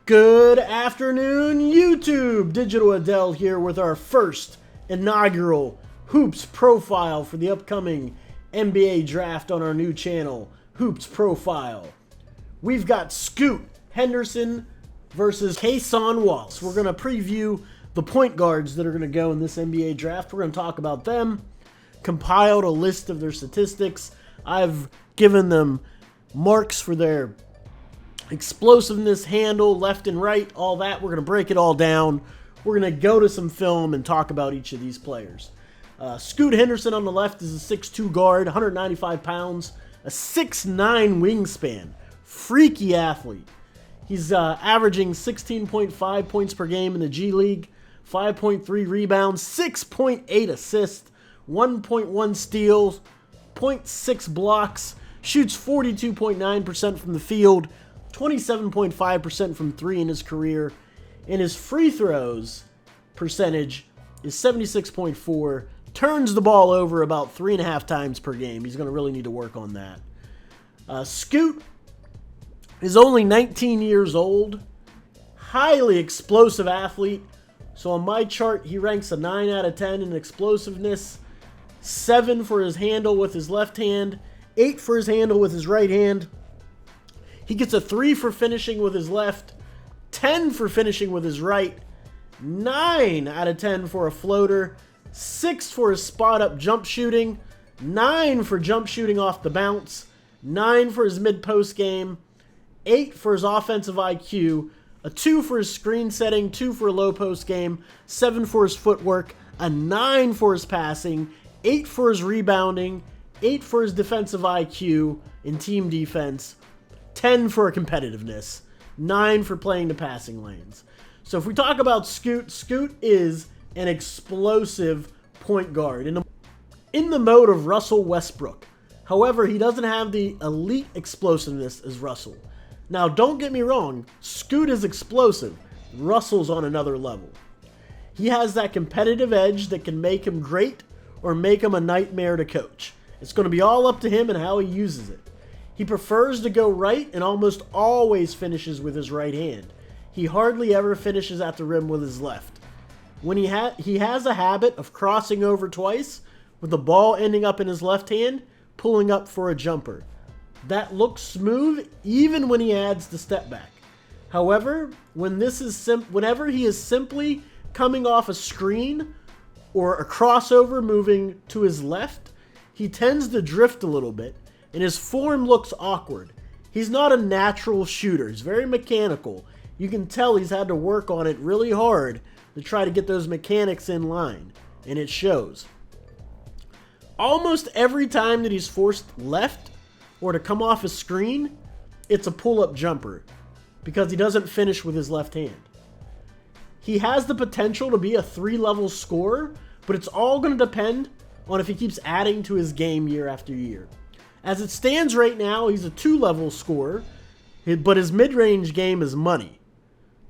Good afternoon, YouTube! Digital Adel here with our first inaugural Hoops profile for the upcoming NBA draft on our new channel, Hoops Profile. We've got Scoot Henderson versus Cason Wallace. We're going to preview the point guards that are going to go in this NBA draft. We're going to talk about them, compiled a list of their statistics. I've given them marks for their explosiveness, handle, left and right, all that. We're going to break it all down. We're going to go to some film and talk about each of these players. Scoot Henderson on the left is a 6'2 guard, 195 pounds, a 6'9 wingspan. Freaky athlete. He's averaging 16.5 points per game in the G League, 5.3 rebounds, 6.8 assists, 1.1 steals, 0.6 blocks, shoots 42.9% from the field, 27.5% from three in his career, and his free throws percentage is 76.4, turns the ball over about 3.5 times per game. He's going to really need to work on that. Scoot is only 19 years old, highly explosive athlete. So on my chart, he ranks a 9 out of 10 in explosiveness, 7 for his handle with his left hand, 8 for his handle with his right hand. He gets a 3 for finishing with his left, 10 for finishing with his right, 9 out of 10 for a floater, 6 for his spot-up jump shooting, 9 for jump shooting off the bounce, 9 for his mid-post game, 8 for his offensive IQ, a 2 for his screen setting, 2 for a low-post game, 7 for his footwork, a 9 for his passing, 8 for his rebounding, 8 for his defensive IQ in team defense, 10 for competitiveness, 9 for playing the passing lanes. So if we talk about Scoot, Scoot is an explosive point guard in the mode of Russell Westbrook. However, he doesn't have the elite explosiveness as Russell. Now, don't get me wrong, Scoot is explosive. Russell's on another level. He has that competitive edge that can make him great or make him a nightmare to coach. It's going to be all up to him and how he uses it. He prefers to go right and almost always finishes with his right hand. He hardly ever finishes at the rim with his left. When he has a habit of crossing over twice, with the ball ending up in his left hand, pulling up for a jumper. That looks smooth even when he adds the step back. However, whenever he is simply coming off a screen or a crossover moving to his left, he tends to drift a little bit, and his form looks awkward. He's not a natural shooter. He's very mechanical. You can tell he's had to work on it really hard to try to get those mechanics in line, and it shows. Almost every time that he's forced left or to come off a screen, it's a pull-up jumper because he doesn't finish with his left hand. He has the potential to be a 3-level scorer, but it's all going to depend on if he keeps adding to his game year after year. As it stands right now, he's a 2-level scorer, but his mid-range game is money.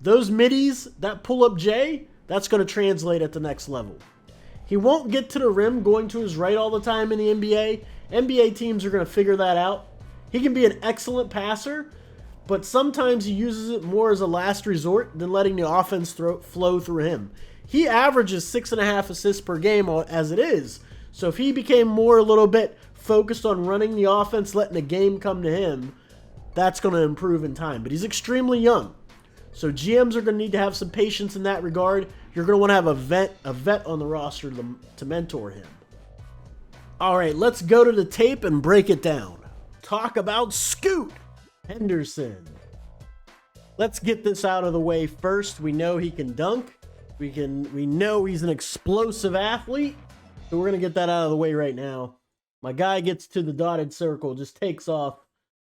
Those middies, that pull-up J, that's going to translate at the next level. He won't get to the rim going to his right all the time in the NBA. NBA teams are going to figure that out. He can be an excellent passer, but sometimes he uses it more as a last resort than letting the offense flow through him. He averages 6.5 assists per game as it is. So if he became more a little bit focused on running the offense, letting the game come to him, that's going to improve in time. But he's extremely young. So GMs are going to need to have some patience in that regard. You're going to want to have a vet on the roster to mentor him. All right, let's go to the tape and break it down. Talk about Scoot Henderson. Let's get this out of the way first. We know he can dunk. We know he's an explosive athlete. So we're going to get that out of the way right now. My guy gets to the dotted circle, just takes off.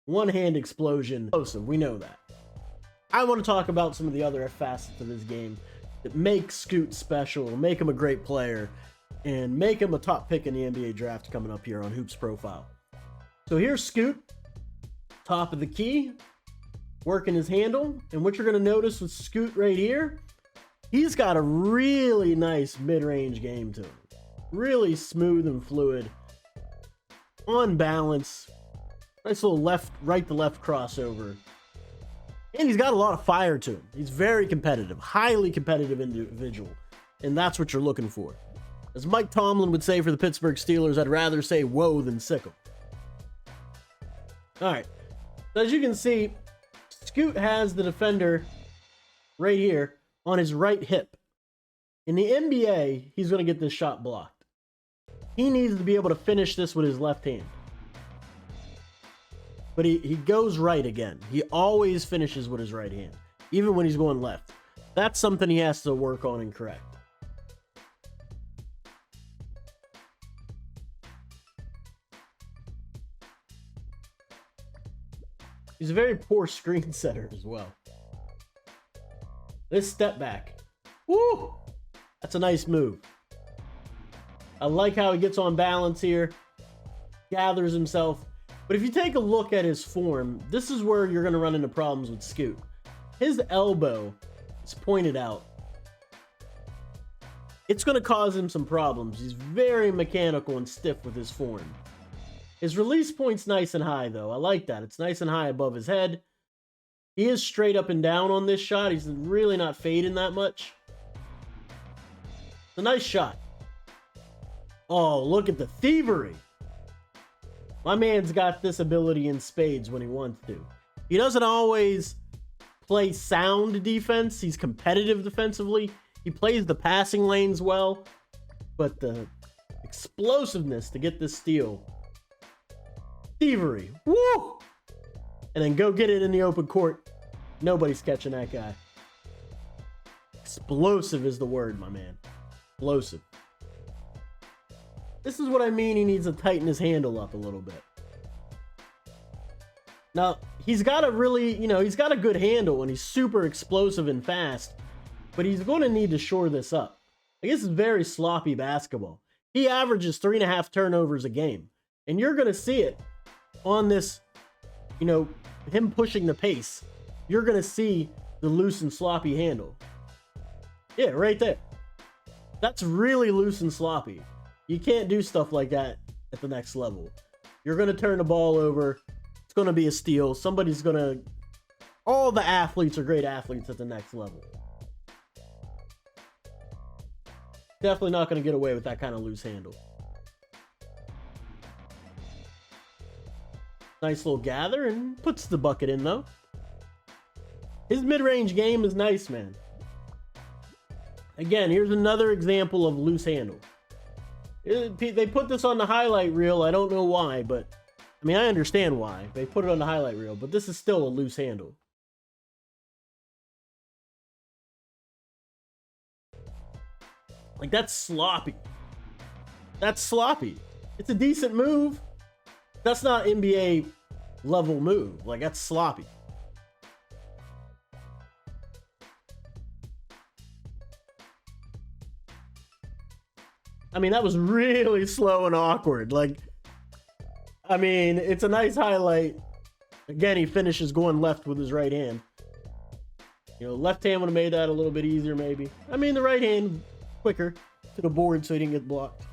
One-hand explosion. Explosive, we know that. I want to talk about some of the other facets of his game that make Scoot special, make him a great player, and make him a top pick in the NBA draft coming up here on Hoops Profile. So here's Scoot, top of the key, working his handle. And what you're going to notice with Scoot right here, he's got a really nice mid-range game to him. Really smooth and fluid. On balance. Nice little right to left crossover. And he's got a lot of fire to him. He's very competitive, highly competitive individual. And that's what you're looking for. As Mike Tomlin would say for the Pittsburgh Steelers, I'd rather say whoa than sick 'em. All right. So as you can see, Scoot has the defender right here on his right hip. In the NBA, he's going to get this shot blocked. He needs to be able to finish this with his left hand. But he goes right again. He always finishes with his right hand, even when he's going left. That's something he has to work on and correct. He's a very poor screen setter as well. This step back. Woo! That's a nice move. I like how he gets on balance here. Gathers himself. But if you take a look at his form, this is where you're going to run into problems with Scoot. His elbow is pointed out. It's going to cause him some problems. He's very mechanical and stiff with his form. His release point's nice and high, though. I like that. It's nice and high above his head. He is straight up and down on this shot. He's really not fading that much. It's a nice shot. Oh, look at the thievery. My man's got this ability in spades when he wants to. He doesn't always play sound defense. He's competitive defensively. He plays the passing lanes well. But the explosiveness to get this steal. Thievery. Woo! And then go get it in the open court. Nobody's catching that guy. Explosive is the word, my man. Explosive. This is what I mean. He needs to tighten his handle up a little bit. Now, he's got a really, he's got a good handle and he's super explosive and fast, but he's going to need to shore this up. I guess it's very sloppy basketball. He averages 3.5 turnovers a game, and you're going to see it on this, him pushing the pace. You're going to see the loose and sloppy handle. Yeah, right there. That's really loose and sloppy. You can't do stuff like that at the next level. You're going to turn the ball over. It's going to be a steal. Somebody's going to... All the athletes are great athletes at the next level. Definitely not going to get away with that kind of loose handle. Nice little gather and puts the bucket in, though. His mid-range game is nice, man. Again, here's another example of loose handle. They put this on the highlight reel. I don't know why, but I understand why. They put it on the highlight reel, but this is still a loose handle. Like, that's sloppy. That's sloppy. It's a decent move. That's not NBA level move. Like, that's sloppy. That was really slow and awkward. Like, it's a nice highlight. Again, he finishes going left with his right hand. Left hand would have made that a little bit easier, maybe. The right hand quicker to the board so he didn't get blocked.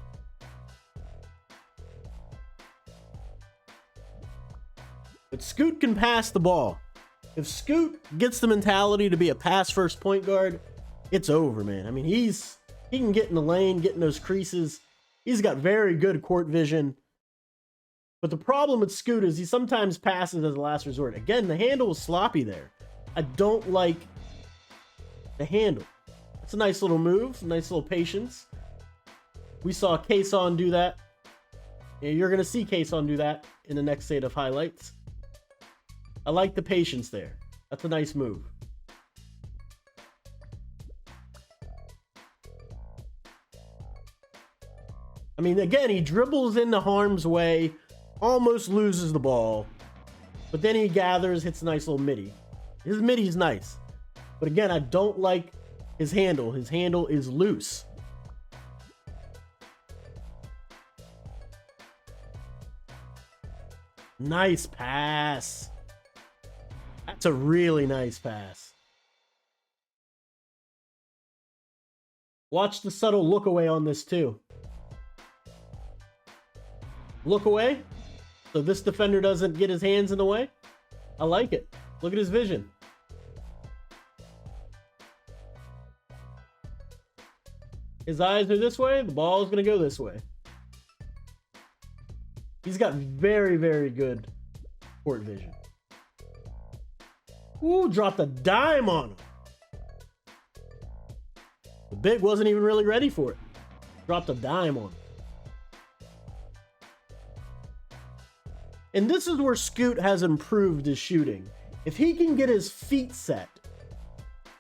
But Scoot can pass the ball. If Scoot gets the mentality to be a pass-first point guard, it's over, man. He can get in the lane, get in those creases. He's got very good court vision. But the problem with Scoot is he sometimes passes as a last resort. Again, the handle was sloppy there. I don't like the handle. It's a nice little move, nice little patience. We saw Cason do that. And you're going to see Cason do that in the next set of highlights. I like the patience there. That's a nice move. Again, he dribbles into harm's way, almost loses the ball, but then he gathers, hits a nice little midi. His midi's nice. But again, I don't like his handle. His handle is loose. Nice pass. That's a really nice pass. Watch the subtle look away on this too. Look away, so this defender doesn't get his hands in the way. I like it. Look at his vision. His eyes are this way, the ball is going to go this way. He's got very, very good court vision. Ooh, dropped a dime on him. The big wasn't even really ready for it. Dropped a dime on him. And this is where Scoot has improved his shooting. If he can get his feet set,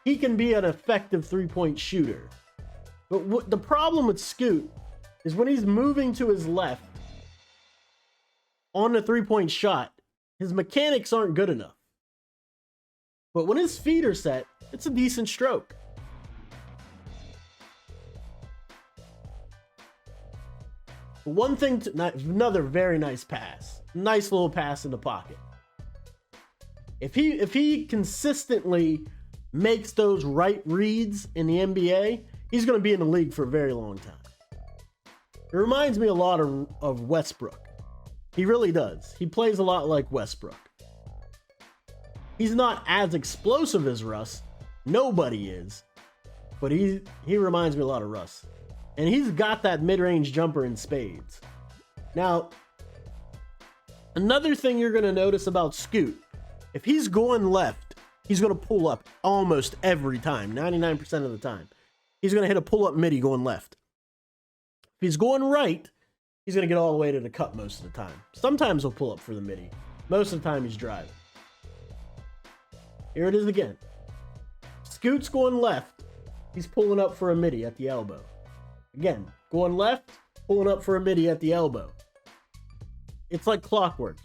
he can be an effective three-point shooter. But the problem with Scoot is when he's moving to his left on the three-point shot, his mechanics aren't good enough. But when his feet are set, it's a decent stroke. One thing, another very nice pass. Nice little pass in the pocket. If he consistently makes those right reads in the NBA, he's going to be in the league for a very long time. It reminds me a lot of Westbrook. He really does. He plays a lot like Westbrook. He's not as explosive as Russ. Nobody is. But he reminds me a lot of Russ. And he's got that mid-range jumper in spades. Now, another thing you're going to notice about Scoot, if he's going left, he's going to pull up almost every time, 99% of the time. He's going to hit a pull-up midi going left. If he's going right, he's going to get all the way to the cup most of the time. Sometimes he'll pull up for the midi. Most of the time he's driving. Here it is again. Scoot's going left. He's pulling up for a midi at the elbow. Again, going left, pulling up for a midi at the elbow. It's like clockwork.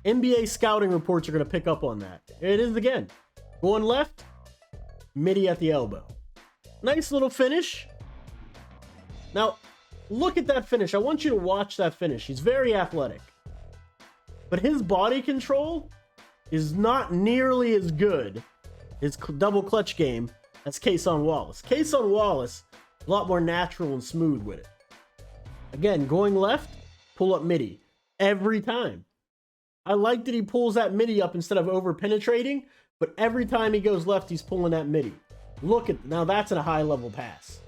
NBA scouting reports are going to pick up on that. Here it is again. Going left, midi at the elbow. Nice little finish. Now, look at that finish. I want you to watch that finish. He's very athletic. But his body control is not nearly as good, his double clutch game, as Cason Wallace. Cason Wallace, a lot more natural and smooth with it. Again, going left, pull up midi. Every time. I like that he pulls that midi up instead of over penetrating, but every time he goes left, he's pulling that midi. Look at, now that's a high level pass.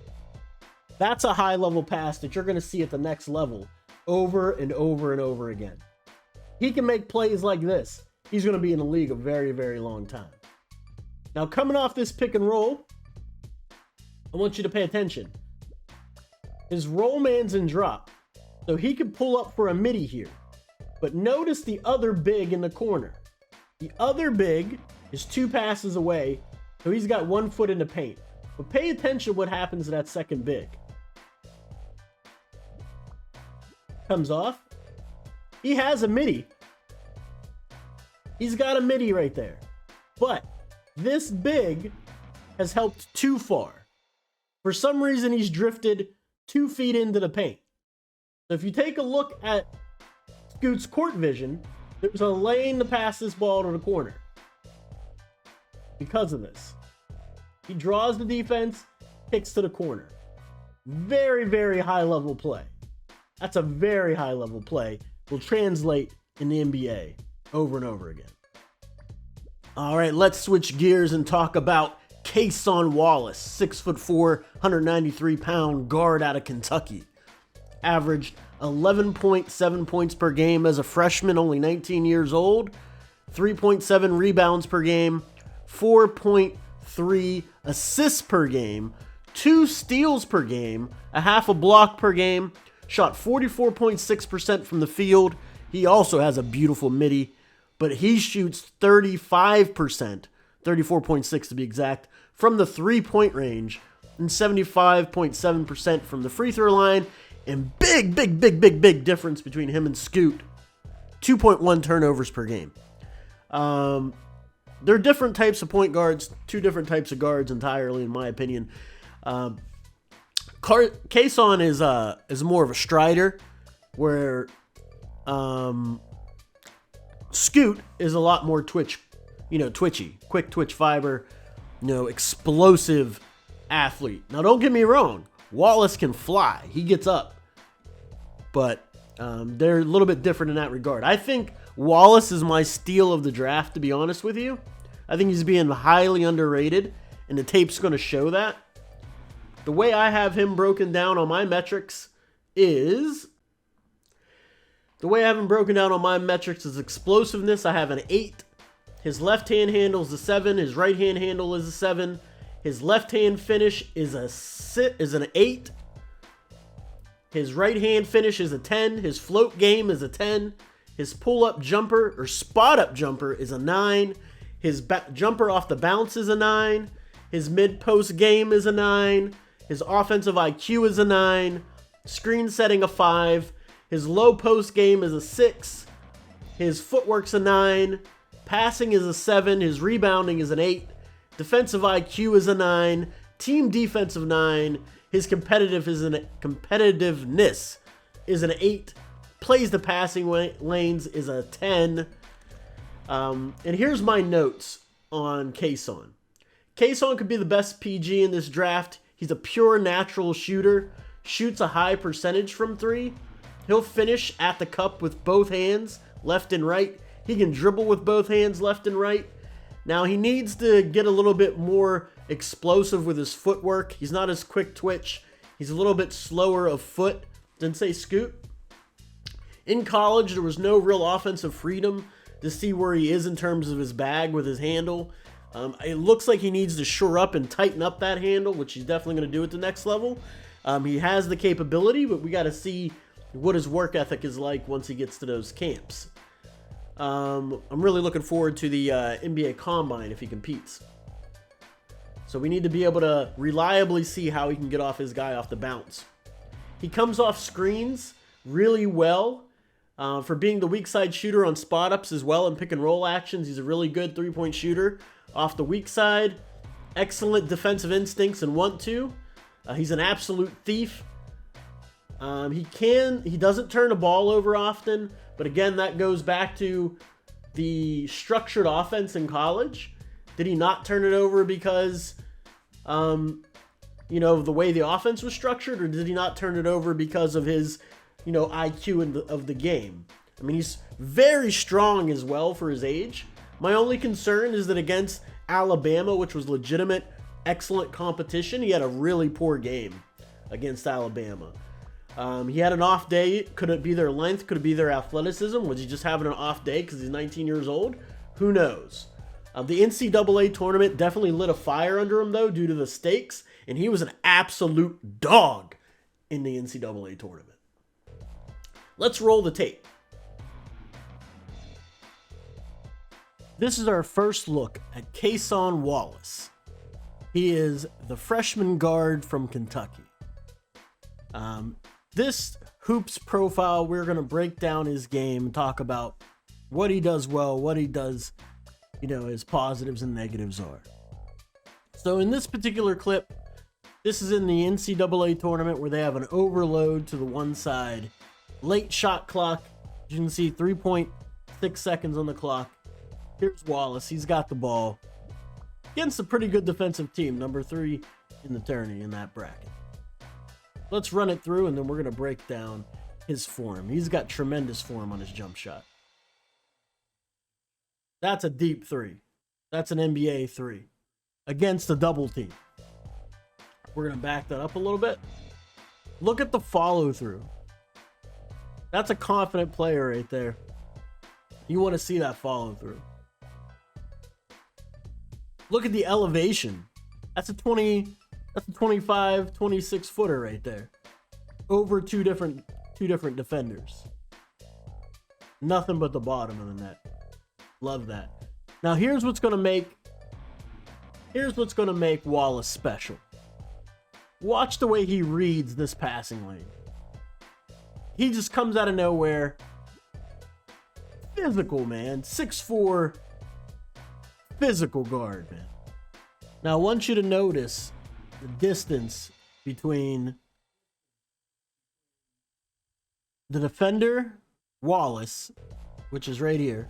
That's a high level pass that you're going to see at the next level over and over and over again. He can make plays like this. He's going to be in the league a very, very long time. Now, coming off this pick and roll, I want you to pay attention. His roll man's in drop, so he could pull up for a midi here. But notice the other big in the corner. The other big is 2 passes away, so he's got 1 foot in the paint. But pay attention to what happens to that second big. Comes off. He has a midi. He's got a midi right there. But this big has helped too far. For some reason, he's drifted 2 feet into the paint. So if you take a look at Scoot's court vision, there's a lane to pass this ball to the corner. Because of this. He draws the defense, kicks to the corner. Very, very high level play. That's a very high level play. Will translate in the NBA over and over again. All right, let's switch gears and talk about Cason Wallace, 6'4", 193-pound guard out of Kentucky. Averaged 11.7 points per game as a freshman, only 19 years old. 3.7 rebounds per game. 4.3 assists per game. 2 steals per game. A half a block per game. Shot 44.6% from the field. He also has a beautiful midi, but he shoots 35%, 34.6 to be exact, from the three-point range and 75.7% from the free throw line. And big difference between him and Scoot. 2.1 turnovers per game. They're different types of point guards, 2 different types of guards entirely, in my opinion. Cason is more of a strider, where Scoot is a lot more twitchy, quick twitch fiber, explosive athlete. Now, don't get me wrong, Wallace can fly. He gets up. But they're a little bit different in that regard. I think Wallace is my steal of the draft, to be honest with you. I think he's being highly underrated. and the tape's going to show that. The way I have him broken down on my metrics is... explosiveness. I have an 8. His left-hand handle is a 7. His right-hand handle is a 7. His left-hand finish is an 8. His right-hand finish is a 10. His float game is a 10. His pull-up jumper or spot-up jumper is a 9. His jumper off the bounce is a 9. His mid-post game is a 9. His offensive IQ is a 9. Screen setting a 5. His low post game is a 6. His footwork's a 9. Passing is a 7. His rebounding is an 8. Defensive IQ is a 9. Team defensive 9. His competitiveness is an 8. Plays the passing lanes is a 10. And here's my notes on Cason. Cason could be the best PG in this draft. He's a pure natural shooter. Shoots a high percentage from 3. He'll finish at the cup with both hands, left and right. He can dribble with both hands, left and right. Now, he needs to get a little bit more explosive with his footwork. He's not as quick twitch. He's a little bit slower of foot than, say, Scoot. In college, there was no real offensive freedom to see where he is in terms of his bag with his handle. It looks like he needs to shore up and tighten up that handle, which he's definitely going to do at the next level. He has the capability, but we got to see what his work ethic is like once he gets to those camps. I'm really looking forward to the NBA Combine if he competes. So we need to be able to reliably see how he can get off his guy off the bounce. He comes off screens really well. For being the weak side shooter on spot ups as well and pick and roll actions, he's a really good 3-point shooter off the weak side. Excellent defensive instincts and want to. He's an absolute thief. He doesn't turn the ball over often, but again, that goes back to the structured offense in college. Did he not turn it over because, the way the offense was structured, or did he not turn it over because of his, IQ of the game? I mean, he's very strong as well for his age. My only concern is that against Alabama, which was legitimate, excellent competition, he had a really poor game against Alabama. He had an off day. Could it be their length? Could it be their athleticism? Was he just having an off day because he's 19 years old? Who knows? The NCAA tournament definitely lit a fire under him, though, due to the stakes, and he was an absolute dog in the NCAA tournament. Let's roll the tape. This is our first look at Cason Wallace. He is the freshman guard from Kentucky. This Hoops profile, we're going to break down his game and talk about what he does well, what he does, his positives and negatives are. So in this particular clip, this is in the NCAA tournament where they have an overload to the one side. Late shot clock. You can see 3.6 seconds on the clock. Here's Wallace. He's got the ball against a pretty good defensive team, number 3 in the tourney in that bracket. Let's run it through, and then we're going to break down his form. He's got tremendous form on his jump shot. That's a deep 3. That's an NBA 3 against a double team. We're going to back that up a little bit. Look at the follow through. That's a confident player right there. You want to see that follow through. Look at the elevation. That's a 25, 26 footer right there. Over two different defenders. Nothing but the bottom of the net. Love that. Now here's what's going to make Wallace special. Watch the way he reads this passing lane. He just comes out of nowhere. Physical, man. 6'4", physical guard, man. Now I want you to notice the distance between the defender, Wallace, which is right here,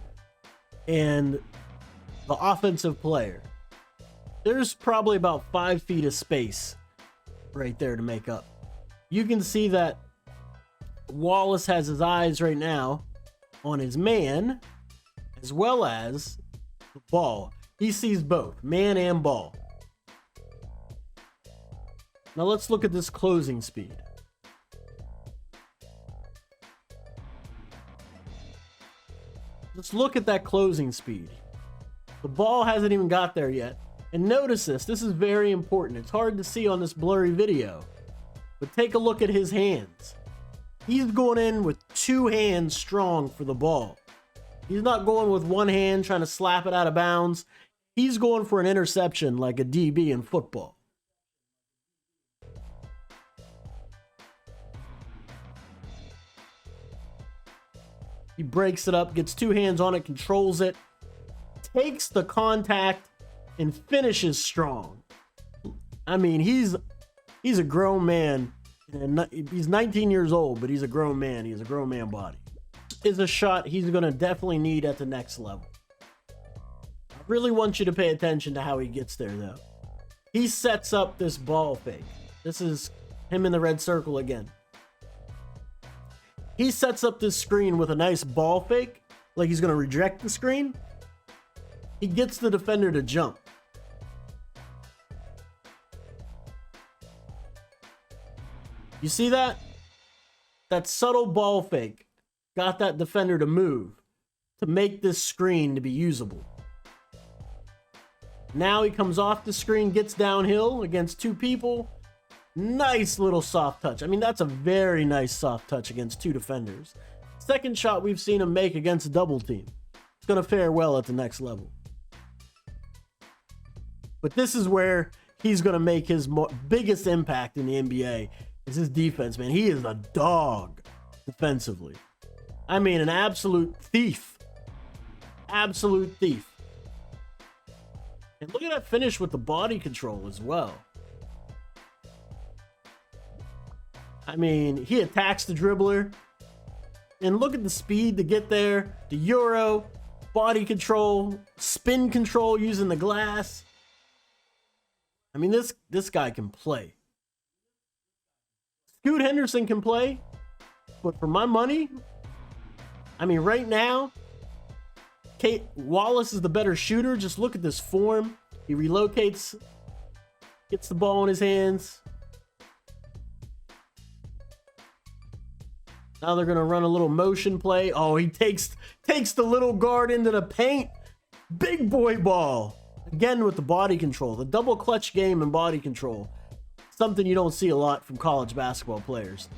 and the offensive player. There's probably about 5 feet of space right there to make up. You can see that Wallace has his eyes right now on his man as well as the ball. He sees both, man and ball. Now let's look at this closing speed. Let's look at that closing speed. The ball hasn't even got there yet. And notice this is very important. It's hard to see on this blurry video, but take a look at his hands. He's going in with 2 hands strong for the ball. He's not going with 1 hand trying to slap it out of bounds. He's going for an interception like a DB in football. He breaks it up, gets 2 hands on it, controls it, takes the contact, and finishes strong. I mean, he's a grown man. He's 19 years old, but he's a grown man. He has a grown man body. Is a shot he's going to definitely need at the next level. I really want you to pay attention to how he gets there, though. He sets up this ball fake. This is him in the red circle again. He sets up this screen with a nice ball fake, like he's going to reject the screen. He gets the defender to jump. You see that? That subtle ball fake got that defender to move to make this screen to be usable. Now he comes off the screen, gets downhill against 2 people. Nice little soft touch. I mean, that's a very nice soft touch against 2 defenders. Second shot we've seen him make against a double team. It's going to fare well at the next level. But this is where he's going to make his biggest impact in the NBA. Is his defense, man. He is a dog defensively. I mean, an absolute thief. Absolute thief. And look at that finish with the body control as well. I mean, he attacks the dribbler. And look at the speed to get there. The Euro, body control, spin control using the glass. I mean, this guy can play. Scoot Henderson can play, but for my money, I mean, right now, Wallace is the better shooter. Just look at this form. He relocates, gets the ball in his hands. Now they're going to run a little motion play. Oh, he takes the little guard into the paint. Big boy ball. Again with the body control. The double clutch game and body control. Something you don't see a lot from college basketball players.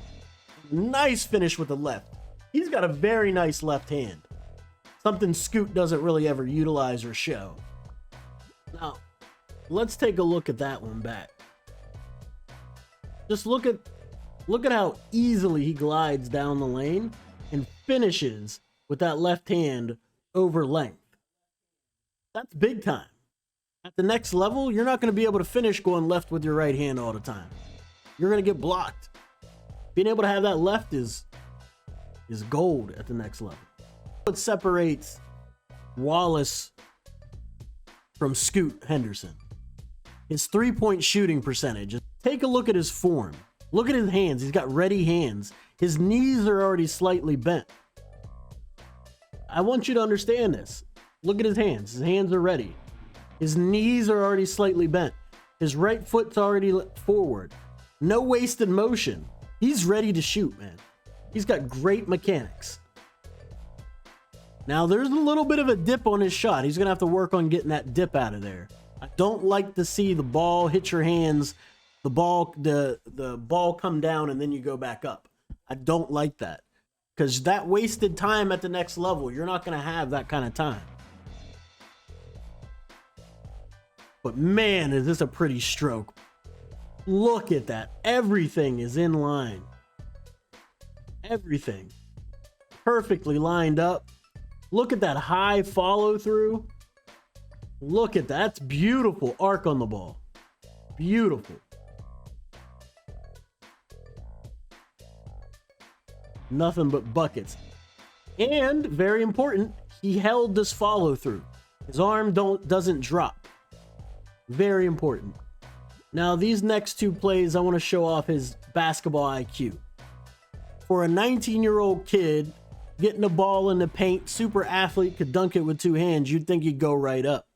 Nice finish with the left. He's got a very nice left hand. Something Scoot doesn't really ever utilize or show. Now, let's take a look at that one back. Just look at how easily he glides down the lane and finishes with that left hand over length. That's big time. At the next level, you're not going to be able to finish going left with your right hand all the time. You're going to get blocked. Being able to have that left is gold at the next level. What separates Wallace from Scoot Henderson? His 3-point shooting percentage. Take a look at his form. Look at his hands. He's got ready hands. His knees are already slightly bent. I want you to understand this. Look at his hands. His hands are ready. His knees are already slightly bent. His right foot's already forward. No wasted motion. He's ready to shoot, man. He's got great mechanics. Now, there's a little bit of a dip on his shot. He's going to have to work on getting that dip out of there. I don't like to see the ball hit your hands, the ball come down, and then you go back up. I don't like that. Because that wasted time at the next level, you're not going to have that kind of time. But man, is this a pretty stroke. Look at that. Everything is in line. Everything. Perfectly lined up. Look at that high follow through. Look at that. That's beautiful arc on the ball. Beautiful. Nothing but buckets. And very important, he held this follow through. His arm doesn't drop. Very important. Now, these next 2 plays, I want to show off his basketball IQ. For a 19-year-old kid, getting the ball in the paint, super athlete, could dunk it with 2 hands, you'd think he'd go right up.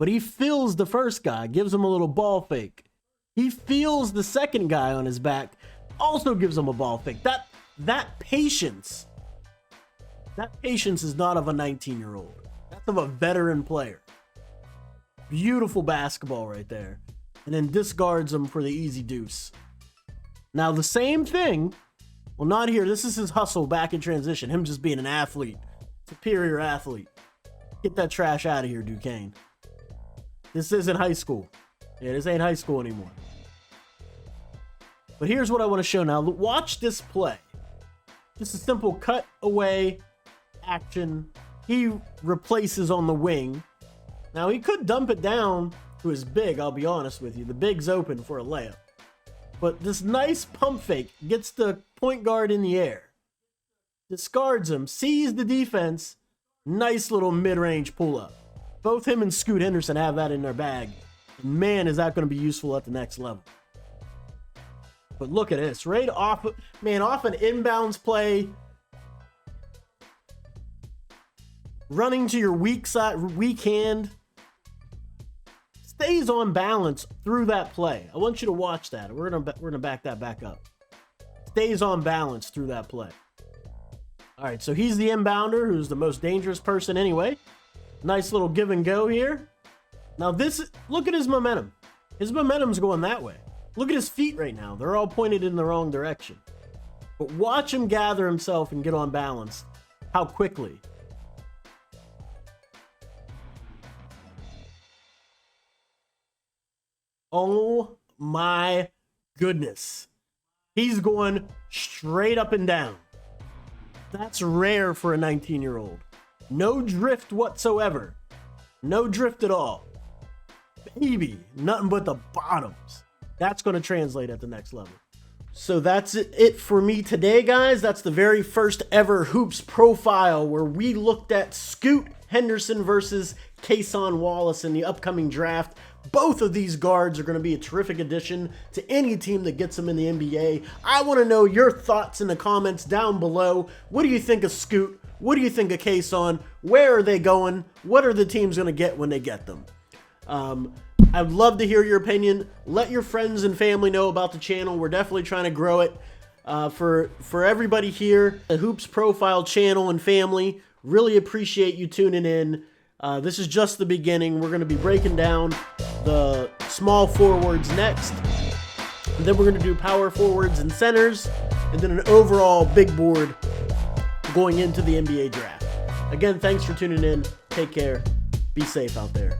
But he fills the first guy, gives him a little ball fake. He feels the second guy on his back, also gives him a ball fake. That patience is not of a 19-year-old. That's of a veteran player. Beautiful basketball right there. And then discards him for the easy deuce. Now the same thing, well, not here. This is his hustle back in transition. Him just being an athlete, superior athlete. Get that trash out of here, Duquesne. This isn't high school. Yeah, this ain't high school anymore. But here's what I want to show now. Watch this play. Just a simple cut away action. He replaces on the wing. Now he could dump it down to his big, I'll be honest with you. The big's open for a layup. But this nice pump fake gets the point guard in the air. Discards him, sees the defense. Nice little mid-range pull-up. Both him and Scoot Henderson have that in their bag. And man, is that going to be useful at the next level. But look at this. Right off, off an inbounds play. Running to your weak side, weak hand. Stays on balance through that play. I want you to watch that. We're gonna back that back up. Stays on balance through that play. All right, so he's the inbounder, who's the most dangerous person anyway. Nice little give and go here. Now look at his momentum. His momentum's going that way. Look at his feet right now. They're all pointed in the wrong direction. But watch him gather himself and get on balance. How quickly. Oh my goodness. He's going straight up and down. That's rare for a 19-year-old. No drift whatsoever. No drift at all. Baby, nothing but the bottoms. That's going to translate at the next level. So that's it for me today, guys. That's the very first ever Hoops profile where we looked at Scoot Henderson versus Cason Wallace in the upcoming draft. Both of these guards are going to be a terrific addition to any team that gets them in the NBA. I want to know your thoughts in the comments down below. What do you think of Scoot? What do you think of Cason? Where are they going? What are the teams going to get when they get them? I'd love to hear your opinion. Let your friends and family know about the channel. We're definitely trying to grow it. For everybody here, the Hoops Profile channel and family, really appreciate you tuning in. This is just the beginning. We're going to be breaking down the small forwards next. And then we're going to do power forwards and centers. And then an overall big board going into the NBA draft. Again, thanks for tuning in. Take care. Be safe out there.